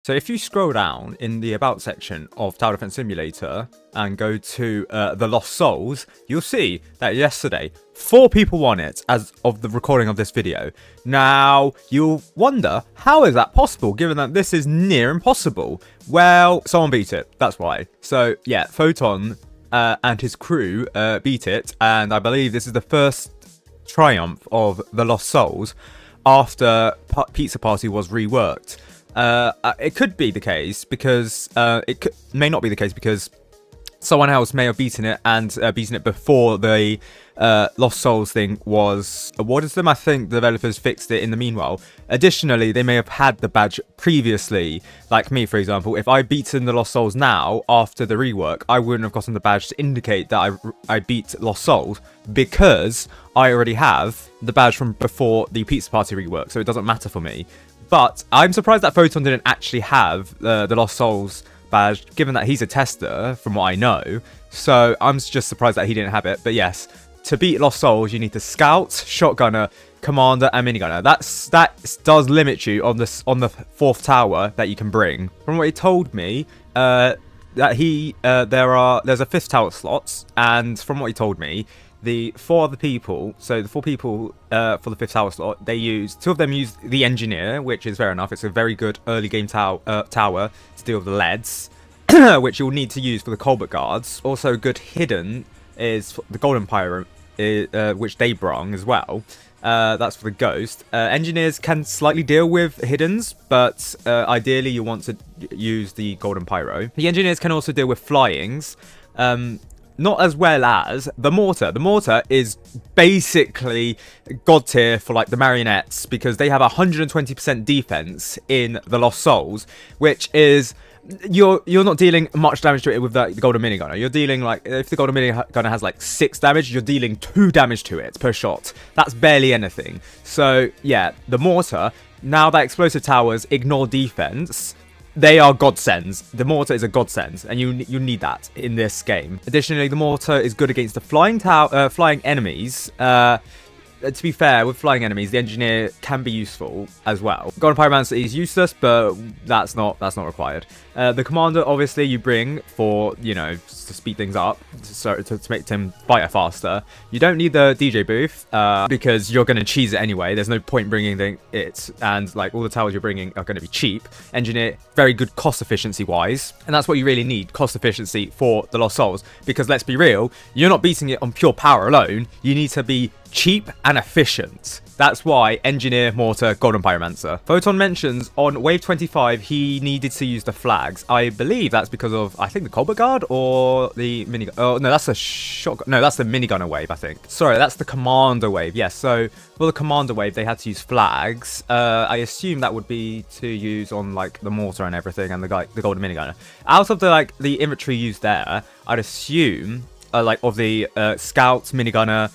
So if you scroll down in the About section of Tower Defense Simulator and go to the Lost Souls, you'll see that yesterday 4 people won it as of the recording of this video. Now, you'll wonder, how is that possible given that this is near impossible? Well, someone beat it, that's why. So yeah, Photon and his crew beat it, and I believe this is the first triumph of the Lost Souls after Pizza Party was reworked. It could be the case because may not be the case because someone else may have beaten it and beaten it before the Lost Souls thing was awarded to them. I think the developers fixed it in the meanwhile. Additionally, they may have had the badge previously, like me, for example. If I beaten the Lost Souls now after the rework, I wouldn't have gotten the badge to indicate that I beat Lost Souls because I already have the badge from before the Pizza Party rework, so it doesn't matter for me. But I'm surprised that Photon didn't actually have the Lost Souls badge, given that he's a tester, from what I know. So I'm just surprised that he didn't have it. But yes, to beat Lost Souls, you need the Scout, Shotgunner, Commander, and Minigunner. That does limit you on the 4th tower that you can bring. From what he told me, that there's a 5th tower slot, and from what he told me, the 4 other people, so the 4 people for the 5th tower slot, 2 of them use the Engineer, which is fair enough. It's a very good early game tower to deal with the leads, which you'll need to use for the Colbert guards. Also good hidden is the Golden Pyro, which they brung as well. That's for the Ghost. Engineers can slightly deal with hiddens, but ideally you want to use the Golden Pyro. The Engineers can also deal with flyings. Not as well as the Mortar. The Mortar is basically god tier for like the Marionettes because they have 120% defense in the Lost Souls, which is you're not dealing much damage to it with the Golden Minigunner. You're dealing like, if the Golden Minigunner has like 6 damage, you're dealing 2 damage to it per shot. That's barely anything. So yeah, the Mortar, now that explosive towers ignore defense, they are godsends. The Mortar is a godsend, and you need that in this game. Additionally, the Mortar is good against the flying enemies. To be fair, with flying enemies, the Engineer can be useful as well. Golden Pyromancer is useless, but that's not required. The Commander, obviously, you bring for, you know, to speed things up, to make him fighter faster. You don't need the DJ booth because you're going to cheese it anyway. There's no point bringing it, and like all the towers you're bringing are going to be cheap. Engineer, very good cost efficiency wise, and that's what you really need, cost efficiency for the Lost Souls. Because let's be real, you're not beating it on pure power alone. You need to be cheap and efficient. That's why Engineer, Mortar, Golden Pyromancer. Photon mentions on wave 25 he needed to use the flags. I believe that's because of, I think, the Colbert Guard or the minigun. Oh no, that's a shotgun. No, that's the minigunner wave, I think. Sorry, that's the Commander wave. Yes, so for the Commander wave they had to use flags. I assume that would be to use on like the Mortar and everything and the Golden Minigunner. Out of the infantry used there, I'd assume like of the Scouts, Minigunner,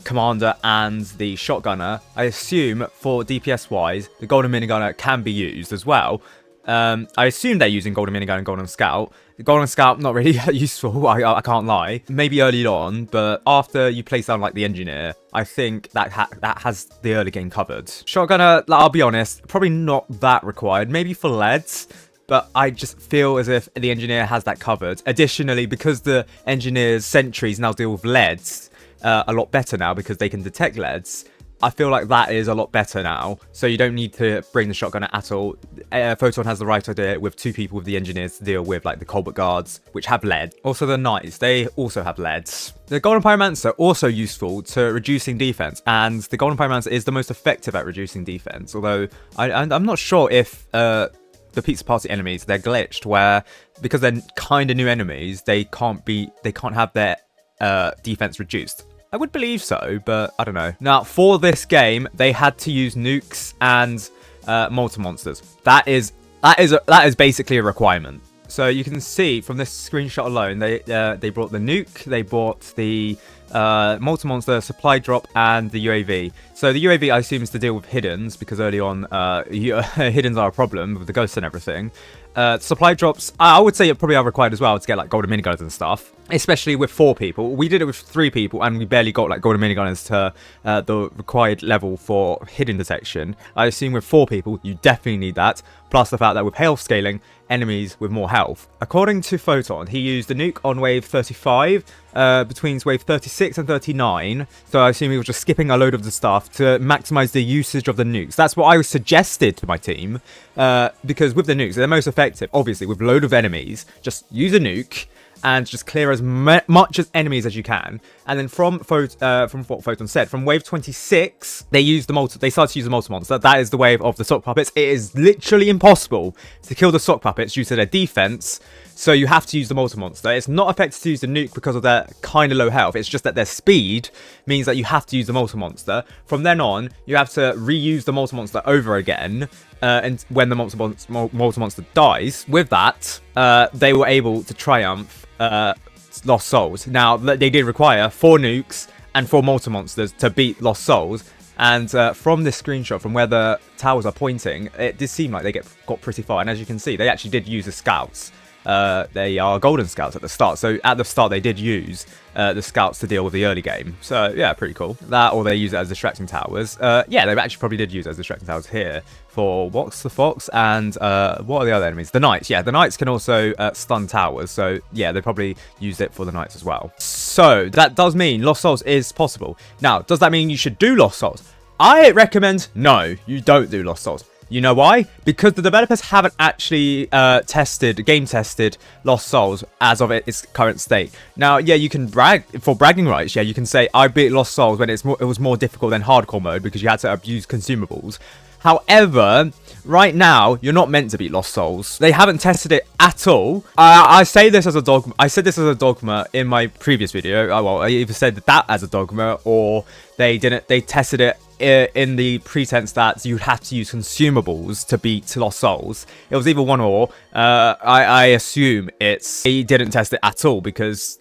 Commander and the Shotgunner, I assume for DPS wise the Golden Minigunner can be used as well. I assume they're using Golden Minigun and Golden Scout. The Golden Scout not really useful, I can't lie. Maybe early on, but after you place down like the Engineer, I think that has the early game covered. Shotgunner, I'll be honest, probably not that required. Maybe for leads, but I just feel as if the Engineer has that covered. Additionally, because the Engineer's sentries now deal with leads a lot better now because they can detect leads, I feel like that is a lot better now, so you don't need to bring the Shotgunner at all. Photon has the right idea with 2 people with the Engineers to deal with like the Colbert Guards, which have lead. Also the Knights, they also have leads. The Golden Pyromancer also useful to reducing defense, and the Golden Pyromancer is the most effective at reducing defense, although I'm not sure if the Pizza Party enemies, they're glitched, where because they're kind of new enemies, they can't have their defense reduced. I would believe so, but I don't know. Now, for this game, they had to use nukes and mortar monsters. That is basically a requirement. So you can see from this screenshot alone, they brought the nuke, they brought the multi-monster, supply drop, and the UAV. So the UAV, I assume, is to deal with hiddens, because early on, hiddens are a problem with the ghosts and everything. Supply drops, I would say it probably are required as well to get like golden miniguns and stuff, especially with 4 people. We did it with 3 people and we barely got like golden miniguns to the required level for hidden detection. I assume with 4 people you definitely need that, plus the fact that with health scaling, enemies with more health. According to Photon, he used the nuke on wave 35 between wave 36 and 39, so I assume he was just skipping a load of the stuff to maximize the usage of the nukes. That's what I suggested to my team, because with the nukes, they're most effective, obviously, with a load of enemies. Just use a nuke and just clear as much as enemies as you can. And then from what Photon said, from wave 26, they started to use the multi-monster. That is the wave of the sock puppets. It is literally impossible to kill the sock puppets due to their defense, so you have to use the multi-monster. It's not effective to use the nuke because of their kind of low health. It's just that their speed means that you have to use the multi-monster. From then on, you have to reuse the multi-monster over again, and when the multi-monster dies. With that, they were able to triumph Lost Souls. Now, they did require 4 nukes and 4 multi-monsters to beat Lost Souls. And from this screenshot, from where the towers are pointing, it did seem like they got pretty far. And as you can see, they actually did use the scouts. They are golden scouts at the start. So at the start, they did use the scouts to deal with the early game. So yeah, pretty cool. That, or they use it as distracting towers. Yeah, they actually probably did use it as distracting towers here for what's the fox and what are the other enemies? The knights. Yeah, the knights can also stun towers. So yeah, they probably used it for the knights as well. So that does mean Lost Souls is possible. Now, does that mean you should do Lost Souls? I recommend no, you don't do Lost Souls. You know why? Because the developers haven't actually game tested Lost Souls as of its current state. Now, yeah, you can brag for bragging rights. Yeah, you can say I beat Lost Souls when it was more difficult than hardcore mode because you had to abuse consumables. However, right now, you're not meant to beat Lost Souls. They haven't tested it at all. I say this as a dogma. I said this as a dogma in my previous video. Well, I either said that as a dogma, or they didn't. They tested it in the pretense that you'd have to use consumables to beat Lost Souls. It was either one or. I assume they didn't test it at all because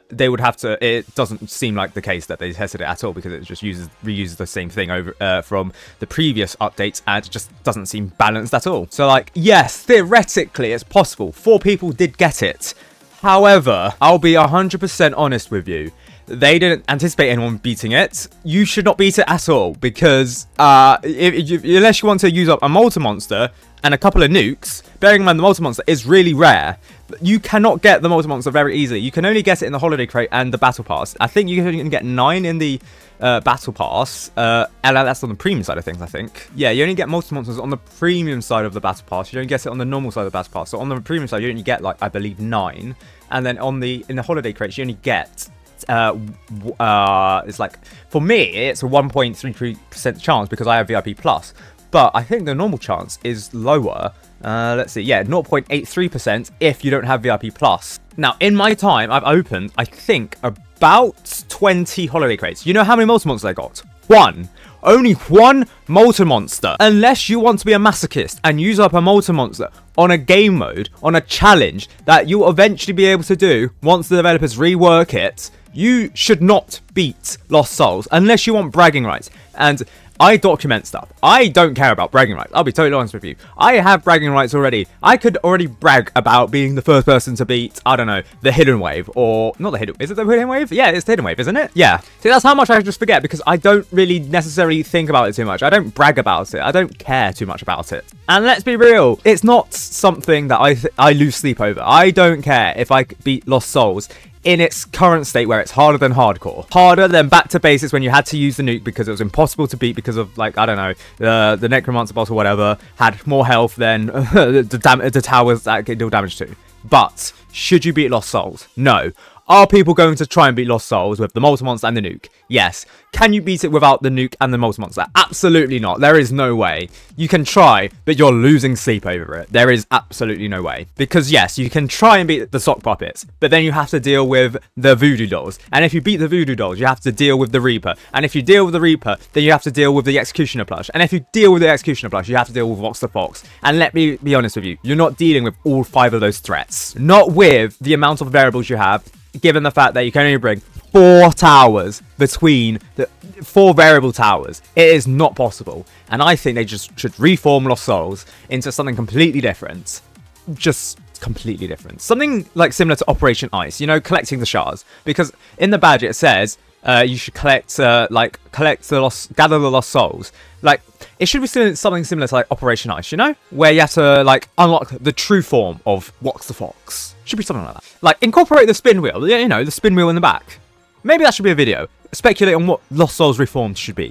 they would have to. It doesn't seem like the case that they tested it at all because it just reuses the same thing over from the previous updates, and it just doesn't seem balanced at all. So like, yes, theoretically it's possible. 4 people did get it. However, I'll be 100% honest with you. They didn't anticipate anyone beating it. You should not beat it at all because unless you want to use up a multi-monster and a couple of nukes, bearing in mind the multi-monster is really rare. You cannot get the multi-monster very easily. You can only get it in the holiday crate and the battle pass. I think you can get 9 in the battle pass, and that's on the premium side of things, I think. Yeah, you only get multi-monsters on the premium side of the battle pass. You don't get it on the normal side of the battle pass. So on the premium side, you only get, like, I believe 9. And then in the holiday crates, you only get it's like, for me it's a 1.33% chance because I have VIP plus, but I think the normal chance is lower. Let's see, yeah, 0.83% if you don't have VIP plus. Now, in my time, I've opened, I think, about 20 holiday crates. You know how many multi-monsters I got? 1. Only 1 multi-monster. Unless you want to be a masochist and use up a multi-monster on a game mode, on a challenge that you'll eventually be able to do once the developers rework it, you should not beat Lost Souls unless you want bragging rights. And I document stuff. I don't care about bragging rights. I'll be totally honest with you. I have bragging rights already. I could already brag about being the first person to beat, I don't know, the hidden wave. Or, not the hidden, is it the hidden wave? Yeah, it's the hidden wave, isn't it? Yeah. See, that's how much I just forget because I don't really necessarily think about it too much. I don't brag about it. I don't care too much about it. And let's be real, it's not something that I lose sleep over. I don't care if I beat Lost Souls in its current state where it's harder than hardcore. Harder than back to basics when you had to use the nuke because it was impossible to beat because of, like, I don't know, the Necromancer boss or whatever had more health than the towers that can deal damage to. But, should you beat Lost Souls? No. Are people going to try and beat Lost Souls with the multi-monster and the nuke? Yes. Can you beat it without the nuke and the multi-monster? Absolutely not. There is no way. You can try, but you're losing sleep over it. There is absolutely no way. Because yes, you can try and beat the sock puppets, but then you have to deal with the voodoo dolls. And if you beat the voodoo dolls, you have to deal with the Reaper. And if you deal with the Reaper, then you have to deal with the Executioner plush. And if you deal with the Executioner plush, you have to deal with Vox the Fox. And let me be honest with you, you're not dealing with all 5 of those threats. Not with the amount of variables you have, given the fact that you can only bring 4 towers between the 4 variable towers. It is not possible. And I think they just should reform Lost Souls into something completely different. Just completely different. Something like similar to Operation Ice, you know, collecting the shards. Because in the badge it says you should collect gather the lost souls. Like, it should be something similar to like Operation Ice, you know, where you have to like unlock the true form of Wax the Fox. Should be something like that. Like, incorporate the spin wheel, you know, the spin wheel in the back. Maybe that should be a video. Speculate on what Lost Souls Reformed should be.